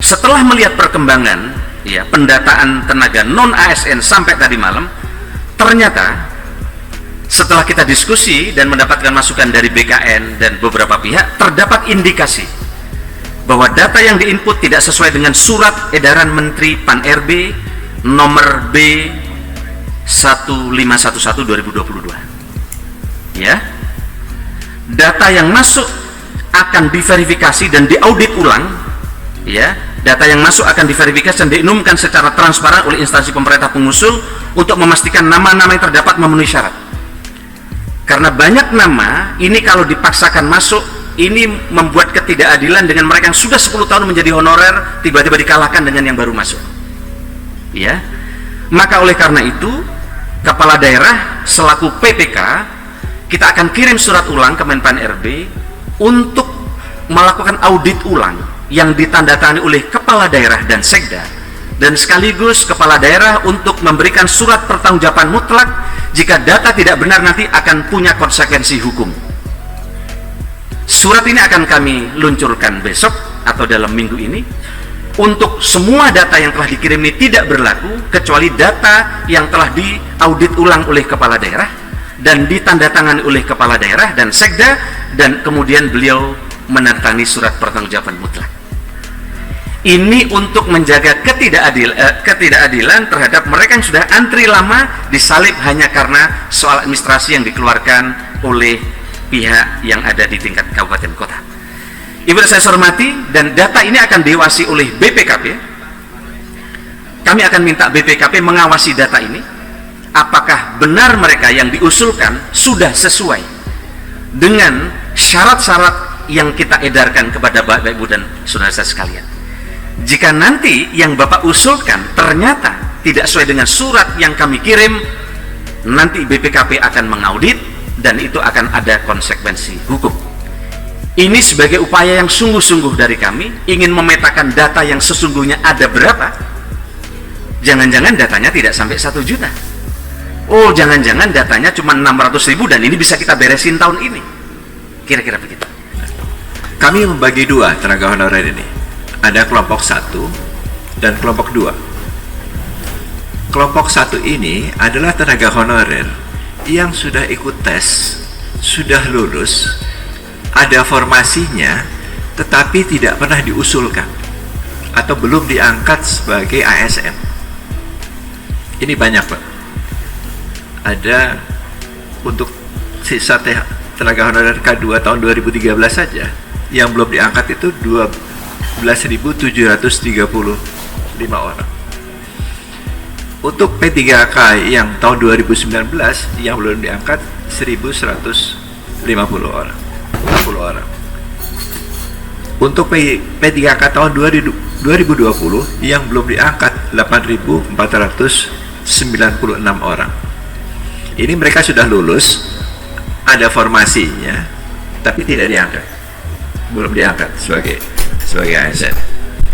setelah melihat perkembangan ya pendataan tenaga non ASN sampai tadi malam, ternyata setelah kita diskusi dan mendapatkan masukan dari BKN dan beberapa pihak, terdapat indikasi bahwa data yang diinput tidak sesuai dengan surat edaran Menteri Pan-RB nomor B 1511 2022. Ya. Data yang masuk akan diverifikasi dan diaudit ulang, ya. Data yang masuk akan diverifikasi dan diumumkan secara transparan oleh instansi pemerintah pengusul untuk memastikan nama-nama yang terdapat memenuhi syarat. Karena banyak nama ini kalau dipaksakan masuk, ini membuat ketidakadilan dengan mereka yang sudah 10 tahun menjadi honorer, tiba-tiba dikalahkan dengan yang baru masuk. Ya. Maka oleh karena itu, kepala daerah selaku PPK, kita akan kirim surat ulang ke Menpan RB untuk melakukan audit ulang yang ditandatangani oleh kepala daerah dan sekda, dan sekaligus kepala daerah untuk memberikan surat pertanggungjawaban mutlak jika data tidak benar nanti akan punya konsekuensi hukum. Surat ini akan kami luncurkan besok atau dalam minggu ini. Untuk semua data yang telah dikirim ini tidak berlaku kecuali data yang telah diaudit ulang oleh kepala daerah dan ditandatangani oleh kepala daerah dan sekda, dan kemudian beliau menandatangani surat pertanggungjawaban mutlak. Ini untuk menjaga ketidakadilan terhadap mereka yang sudah antri lama disalib hanya karena soal administrasi yang dikeluarkan oleh pihak yang ada di tingkat kabupaten kota. Ibu saya hormati, dan data ini akan diawasi oleh BPKP. Kami akan minta BPKP mengawasi data ini, apakah benar mereka yang diusulkan sudah sesuai dengan syarat-syarat yang kita edarkan kepada Bapak Ibu dan saudara saya sekalian. Jika nanti yang Bapak usulkan ternyata tidak sesuai dengan surat yang kami kirim, nanti BPKP akan mengaudit dan itu akan ada konsekuensi hukum. Ini sebagai upaya yang sungguh-sungguh dari kami, ingin memetakan data yang sesungguhnya ada berapa. Jangan-jangan datanya tidak sampai 1 juta. Oh, jangan-jangan datanya cuma 600.000 dan ini bisa kita beresin tahun ini. Kira-kira begitu. Kami membagi 2 tenaga honorer ini. Ada kelompok 1 dan kelompok 2. Kelompok 1 ini adalah tenaga honorer yang sudah ikut tes, sudah lulus, ada formasinya, tetapi tidak pernah diusulkan atau belum diangkat sebagai ASN. Ini banyak, Pak. Ada untuk sisa tenaga honorer K2 tahun 2013 saja yang belum diangkat itu 12.735 orang. Untuk P3K yang tahun 2019 yang belum diangkat 1.150 orang. 60 orang. Untuk P3K tahun 2020 yang belum diangkat 8.496 orang. Ini mereka sudah lulus, ada formasinya, tapi tidak diangkat, belum diangkat sebagai ASN.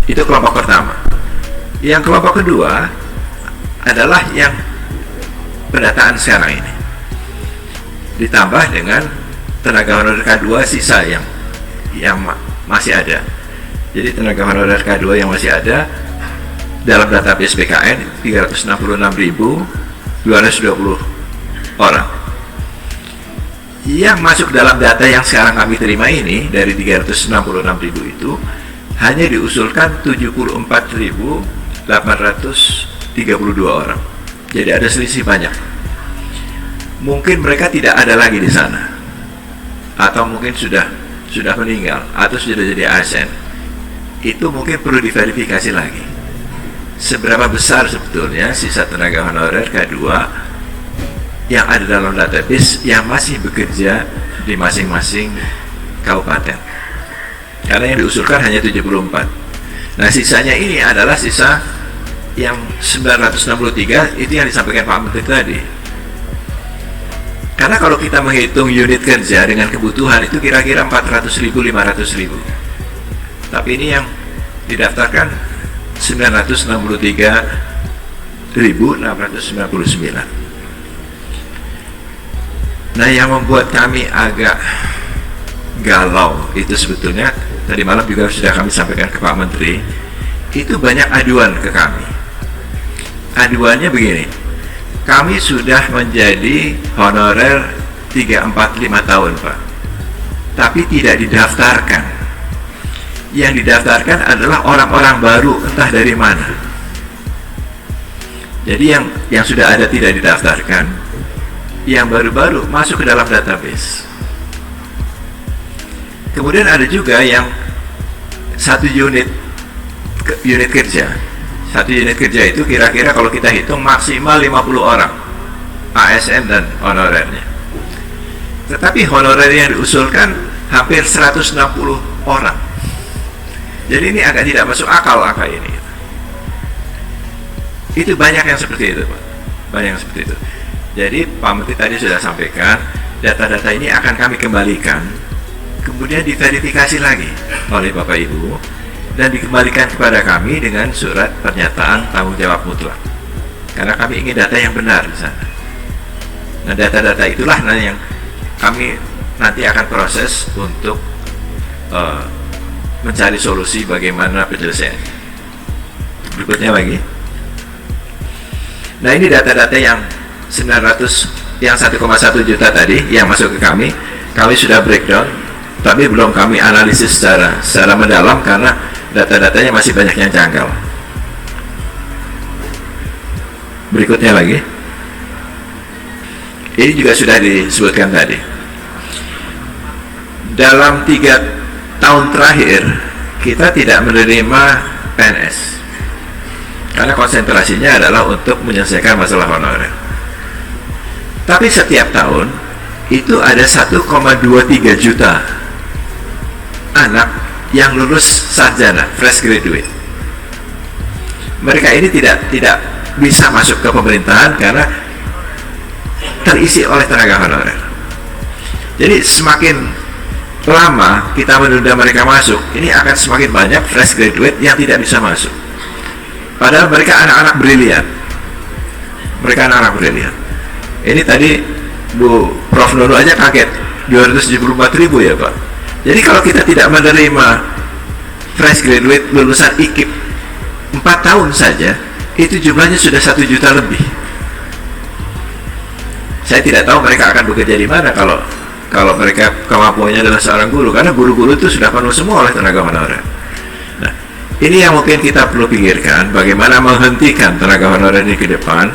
Itu kelompok pertama. Yang kelompok kedua adalah yang pendataan sekarang ini, ditambah dengan tenaga honorer K2 sisa yang masih ada. Jadi tenaga honorer K2 yang masih ada dalam database BKN 366.220 orang. Yang masuk dalam data yang sekarang kami terima ini dari 366.000 itu hanya diusulkan 74.832 orang. Jadi ada selisih banyak. Mungkin mereka tidak ada lagi di sana, atau mungkin sudah meninggal atau sudah jadi ASN. Itu mungkin perlu diverifikasi lagi. Seberapa besar sebetulnya sisa tenaga honorer K2 yang ada dalam database yang masih bekerja di masing-masing kabupaten. Karena yang diusulkan hanya 74. Nah, sisanya ini adalah sisa yang 963, itu yang disampaikan Pak Menteri tadi. Karena kalau kita menghitung unit kerja dengan kebutuhan itu kira-kira 400.000, 500.000. Tapi ini yang didaftarkan 963.699. Nah, yang membuat kami agak galau itu sebetulnya tadi malam juga sudah kami sampaikan ke Pak Menteri, itu banyak aduan ke kami. Aduannya begini, kami sudah menjadi honorer 3, 4, 5 tahun Pak, tapi tidak didaftarkan. Yang didaftarkan adalah orang-orang baru entah dari mana. Jadi yang sudah ada tidak didaftarkan, yang baru-baru masuk ke dalam database. Kemudian ada juga yang satu unit kerja. Satu unit kerja itu kira-kira kalau kita hitung maksimal 50 orang ASN dan honorernya. Tetapi honorer yang diusulkan hampir 160 orang. Jadi ini agak tidak masuk akal angka ini. Itu banyak yang seperti itu Pak. Banyak yang seperti itu. Jadi Pak Menteri tadi sudah sampaikan, data-data ini akan kami kembalikan, kemudian diverifikasi lagi oleh Bapak Ibu, dan dikembalikan kepada kami dengan surat pernyataan tanggung jawab mutlak. Karena kami ingin data yang benar di sana. Nah, data-data itulah yang kami nanti akan proses untuk mencari solusi bagaimana penyelesaian. Berikutnya lagi. Nah, ini data-data yang 1,1 juta tadi yang masuk ke kami sudah breakdown, tapi belum kami analisis secara mendalam karena data-datanya masih banyak yang janggal. Berikutnya lagi. Ini juga sudah disebutkan tadi. Dalam 3 tahun terakhir, kita tidak menerima PNS. Karena konsentrasinya adalah untuk menyelesaikan masalah honorer. Tapi setiap tahun, itu ada 1,23 juta anak yang lulus sarjana, fresh graduate. Mereka ini tidak bisa masuk ke pemerintahan karena terisi oleh tenaga honorer. Jadi semakin lama kita menunda mereka masuk, ini akan semakin banyak fresh graduate yang tidak bisa masuk. Padahal mereka anak-anak brilian. Ini tadi Bu Prof. Nunu aja kaget, 274.000 ya Pak. Jadi kalau kita tidak menerima fresh graduate lulusan IKIP 4 tahun saja, itu jumlahnya sudah 1 juta lebih. Saya tidak tahu mereka akan bekerja di mana kalau mereka kemampuannya adalah seorang guru, karena guru-guru itu sudah penuh semua oleh tenaga honorer. Nah, ini yang mungkin kita perlu pikirkan, bagaimana menghentikan tenaga honorer ini ke depan,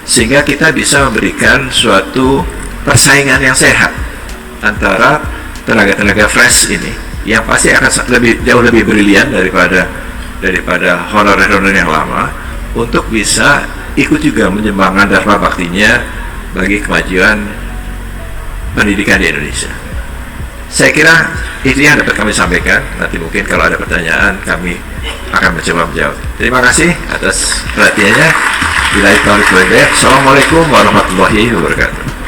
sehingga kita bisa memberikan suatu persaingan yang sehat antara tenaga-tenaga fresh ini, yang pasti akan jauh lebih brilian daripada honorer-honorer yang lama, untuk bisa ikut juga menyumbangkan dharma baktinya bagi kemajuan pendidikan di Indonesia. Saya kira itu yang dapat kami sampaikan. Nanti mungkin kalau ada pertanyaan kami akan mencoba menjawab. Terima kasih atas perhatiannya. Assalamualaikum warahmatullahi wabarakatuh.